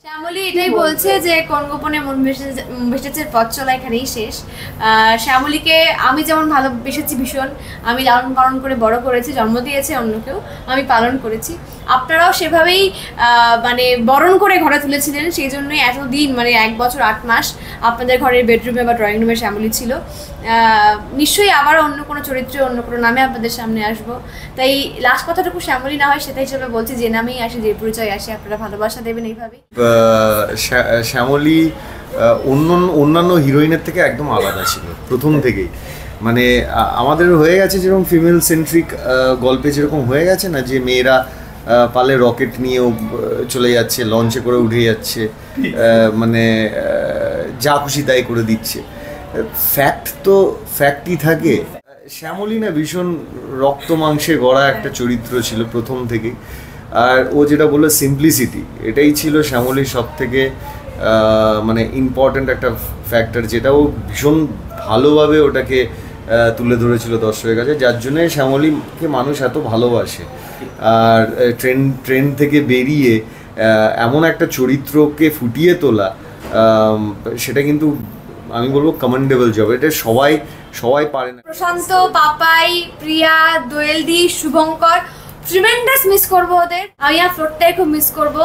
শ্যামলী এটাই বলছে যে কোন গোপনে মন ভেসেছে পথ চলা এখানেই শেষ। শ্যামলীকে আমি যেমন ভালোবেসেছি ভীষণ, আমি লালন পালন করে বড় করেছি, জন্ম দিয়েছে অন্যকেও, আমি পালন করেছি। আপনারাও সেভাবেই মানে বরণ করে ঘরে তুলেছিলেন, সেই জন্যই এতদিন মানে 1 বছর 8 মাস আপনাদের ঘরের বেডরুমে বা ড্রয়িং রুমে শ্যামলী ছিল। নিশ্চয়ই আবার অন্য কোনো চরিত্রে অন্য কোনো নামে আপনাদের সামনে আসবো। তাই লাস্ট কথাটুকু শ্যামলী না হয় সেটা হিসেবে বলছি, যে নামেই আসি যে পরিচয় আসে আপনারা ভালোবাসা দেবেন এইভাবেই। শ্যামলী অন্যান্য হিরোইনের থেকে একদম আলাদা ছিল প্রথম থেকেই। মানে আমাদের হয়ে গেছে যেরকম ফিমেল সেন্ট্রিক গল্পে যেরকম হয়ে গেছে না, যে মেয়েরা পালে রকেট নিয়েও চলে যাচ্ছে, লঞ্চে করে উঠে যাচ্ছে, মানে যা খুশি তাই করে দিচ্ছে। ফ্যাক্ট তো ফ্যাক্টই থাকে। শ্যামলী না ভীষণ রক্ত মাংসে গড়া একটা চরিত্র ছিল প্রথম থেকেই। আর ও যেটা বললো সিম্পলিসিটি, এটাই ছিল শ্যামলীর সব থেকে মানে ইম্পর্ট্যান্ট একটা ফ্যাক্টর, যেটা ও ভীষণ ভালোভাবে ওটাকে তুলে ধরেছিল দর্শকের কাছে, যার জন্যে শ্যামলীকে মানুষ এত ভালোবাসে। আর ট্রেন থেকে বেরিয়ে এমন একটা চরিত্রকে ফুটিয়ে তোলা, সেটা কিন্তু আমি বলবো কমেন্ডেবল জব। এটা সবাই পারে না। প্রশান্ত, পাপাই, প্রিয়া, দোয়েলদি, শুভঙ্কর, ট্রিমেন্ডাস মিস করবো ওদের। আমি আর ফ্লোরটাই খুব মিস করবো।